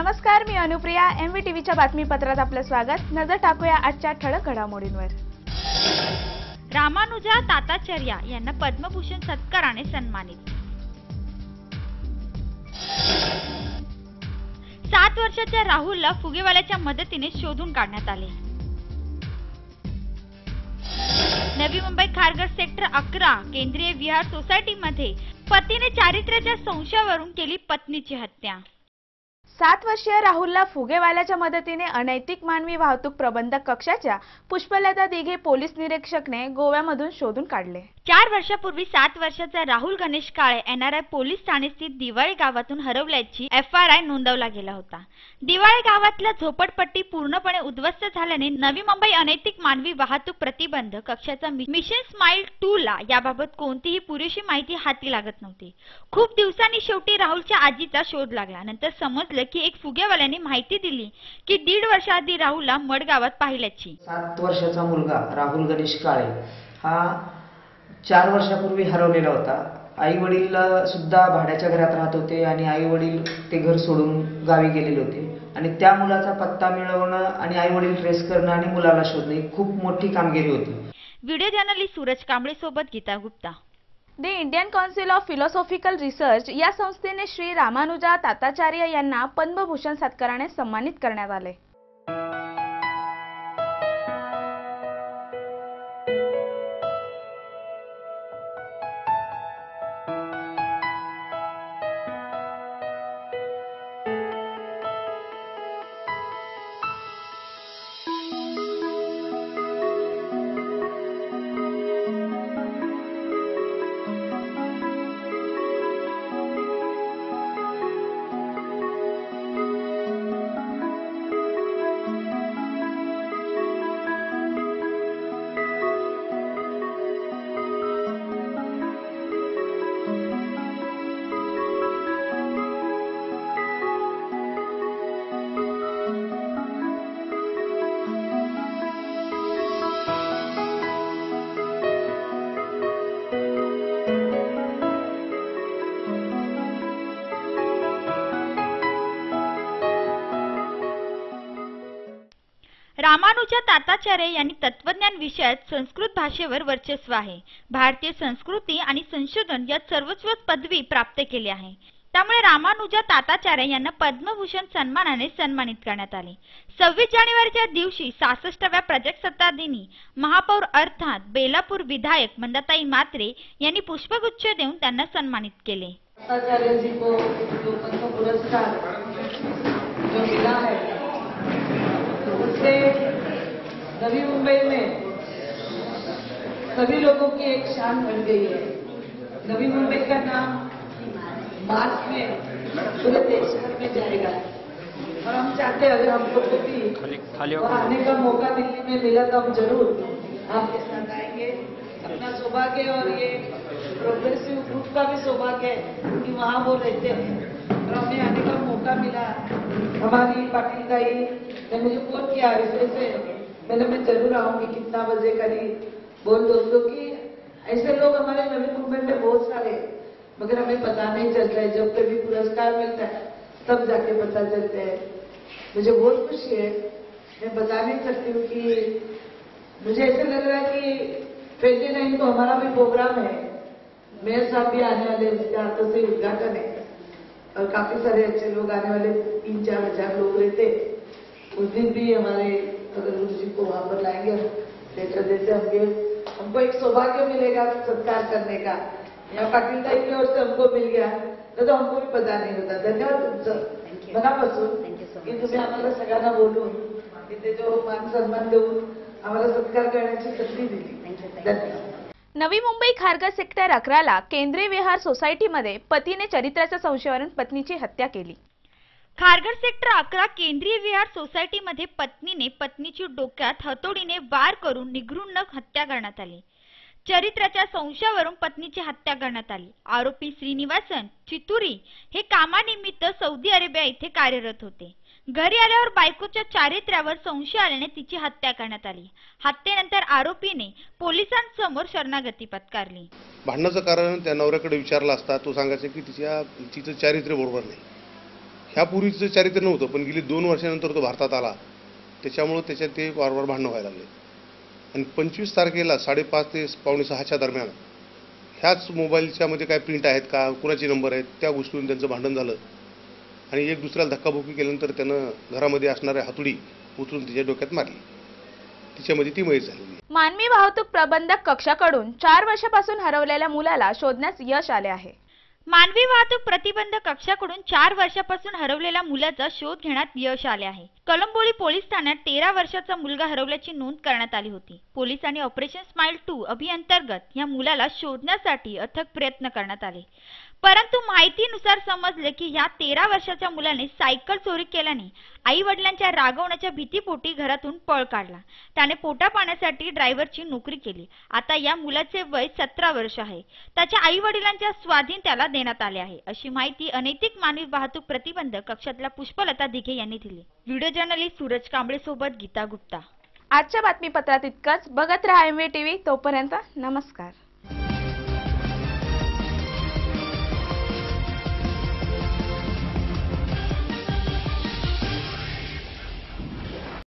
नमस्कार, मी अनुप्रिया. MVTVच्या बातमीपत्रात आपलं स्वागत. नजर टाकूया आजच्या ठळक घडामोडींवर. रामानुजा ताताचार्य यांना पद्मभूषण सत्काराने सन्मानित. 7 वर्षाच्या राहुलला फुगेवाल्याच्या मदतीने शोधून काढण्यात आले. नवी मुंबई खारघर सेक्टर 11 केंद्रीय विहार सोसायटीमध्ये पतीने चारित्र्याच्या संशयावरून केली पत्नीची हत्या. 7 वर्षीय राहुलला फुगेवाल्याच्या मदतीने अनैतिक मानवी वाहतूक प्रबंधक कक्षाच्या पुष्पलता दिघे पोलीस निरीक्षकने गोव्यामधून शोधून काढले. 4 वर्षापूर्वी 7 वर्षाचा राहुल गणेश काळे NRI पोलीस ठाणे स्थित दिवाळी गावातून हरवल्याची FIR नोंदवला गेला होता. दिवाळी गावातल्या झोपडपट्टी पूर्णपणे उद्ध्वस्त झाल्याने नवी मुंबई अनैतिक मानवी वाहतूक प्रतिबंधक कक्षाचा मिशन स्माइल 2 ला याबाबत कोणतीही पुरेशी माहिती हाती लागत नव्हती. खूप दिवसांनी शेवटी राहुलच्या आजीचा शोध लागला. नंतर समजलं की एक फुगेवाल्याने माहिती दिली की 1.5 वर्षाआधी राहुलला मडगावात पाहिल्याची. 7 वर्षाचा मुलगा राहुल गणेश काळे हा 4 वर्षापूर्वी हरवलेला होता. आई वडील सुद्धा भाड्याच्या घरात राहत होते आणि आई वडील ते घर सोडून गावी गेलेले होते आणि त्या मुलाचा पत्ता मिळवणं आणि आई वडील ट्रेस करणं आणि मुलाला शोधणं ही खूप मोठी कामगिरी होती. व्हिडिओ जर्नलिस्ट सूरज कांबळे सोबत Geeta Gupta. The Indian council of philosophical research या संस्थेने श्री रामानुजा ताताचार्य यांना पद्मभूषण सत्काराने सन्मानित करण्यात आले. रामानुजा ताताचार्य यांनी तत्वज्ञान विषयात संस्कृत भाषेवर वर्चस्व आहे. भारतीय संस्कृती आणि संशोधन यात सर्वोच्च पदवी प्राप्त केली आहे. त्यामुळे रामानुजा ताताचार्य यांना पद्मभूषण सन्मानाने सन्मानित करण्यात आले. 26 जानेवारीच्या दिवशी 66व्या प्रजासत्ताक दिनी महापौर अर्थात बेलापूर विधायक मंदाताई म्हात्रे यांनी पुष्पगुच्छ देऊन त्यांना सन्मानित केले. ताताचार्य जी को जो पद्म पुरस्कार जो मिला है उससे नवी मुंबई में सभी लोगों की एक शान बढ़ गई है. नवी मुंबई का नाम मार्च में पूरे देश भर में जाएगा और हम चाहते हैं अगर हमको कभी आने का मौका दिल्ली में मिला तो हम जरूर आपके साथ आएंगे. अपना सौभाग्य और ये प्रोग्रेसिव ग्रुप का भी सौभाग्य है कि वहाँ वो रहते हैं और हमें आने का मौका मिला. हमारी पाटिल दाई ने मुझे फोन किया इसलिए से मैं जरूर आऊंगी. कितना बजे करीब बोल दोस्तों की ऐसे लोग हमारे नवी मुंबई में बहुत सारे मगर हमें पता नहीं चलता है. जब कभी पुरस्कार मिलता है तब जाके पता चलता है. मुझे बहुत खुशी है. मैं बता नहीं सकती हूँ कि मुझे ऐसे लग रहा है कि 29 को हमारा भी प्रोग्राम है. मेयर साहब भी आने वाले, उसके हाथों से उद्घाटन है और काफी सारे अच्छे लोग आने वाले. 3-4 हजार लोग रहते. उस दिन भी हमारे गुरु जी को वहां पर लाएंगे. लेटर देते होंगे. हमको एक सौभाग्य मिलेगा सत्कार करने का. यहाँ पाटिल दाई की ओर से हमको मिल गया तो हमको भी पता नहीं होता. धन्यवाद तुमचं मनापासून की तुम्ही आम्हाला सगळ्यांना बोलून तिथे जो मान सन्मान देऊन आम्हाला सत्कार करण्याची संधी दिली. धन्यवाद. नवी मुंबई खारघर सेक्टर 11 ला केंद्रीय विहार सोसायटीमध्ये पतीने चारित्र्याच्या संशयावरून पत्नीची हत्या केली. खारघर सेक्टर 11 केंद्रीय विहार सोसायटीमध्ये पत्नीने पत्नीची डोक्यात हतोडीने वार करून निगृण हत्या करण्यात आली. चरित्राच्या संशयावरून पत्नीची हत्या करण्यात आली. आरोपी श्रीनिवासन चितुरी हे कामानिमित्त सौदी अरेबिया येथे कार्यरत होते. घरी आल्यावर बायकोच्या चारित्र्यावर संशय आल्याने तिची हत्या करण्यात आली. हत्येनंतर आरोपीने पोलिसांसमोर शरणागती पत्करली. भांडणाचं कारण त्या नवऱ्याकडे विचारलं असता तो सांगायचं की तिचं चारित्र्य बरोबर नाही. ह्यापूर्वीचं चारित्र्य नव्हतं, पण गेली 2 वर्षानंतर तो भारतात आला, त्याच्यामुळं त्याच्यात ते वारंवार भांडणं व्हायला लागले. आणि 25 तारखेला 5:30 ते 5:45च्या दरम्यान ह्याच मोबाईलच्या मध्ये काय प्रिंट आहेत का, कुणाचे नंबर आहेत, त्या गोष्टीवरून त्यांचं भांडण झालं. आणि एक दुसऱ्याला धक्काबुक्की केल्यानंतर त्यानं घरामध्ये असणाऱ्या हातोडी उचलून तिच्या डोक्यात मारली. तिच्यामध्ये ती मयत झाली. मानवी वाहतूक प्रबंधक कक्षाकडून 4 वर्षापासून हरवलेल्या मुलाला शोधण्यास यश आले आहे. मानवी वाहतूक प्रतिबंधक कक्षाकडून 4 वर्षापासून हरवलेल्या मुलाचा शोध घेण्यात यश आले आहे. कळंबोली पोलीस ठाण्यात 13 वर्षाचा मुलगा हरवल्याची नोंद करण्यात आली होती. पोलिसांनी ऑपरेशन स्माइल 2 अभिअंतर्गत या मुलाला शोधण्यासाठी अथक प्रयत्न करण्यात आले. परंतु माहितीनुसार समजले की या 13 वर्षाच्या मुलाने सायकल चोरी केल्याने आई वडिलांच्या रागवण्याच्या भीतीपोटी घरातून पळ काढला. त्याने पोटा पाण्यासाठी ड्रायव्हरची नोकरी केली. आता या मुलाचे वय 17 वर्ष आहे. त्याच्या आई वडिलांच्या स्वाधीन त्याला देण्यात आले आहे, अशी माहिती अनैतिक मानवी वाहतूक प्रतिबंधक कक्षातल्या पुष्पलता दिघे यांनी दिली. व्हिडिओ जर्नलिस्ट सूरज कांबळे सोबत गीता गुप्ता. आजच्या बातमीपत्रात इतकंच. बघत रहा MV TV. तोपर्यंत नमस्कार.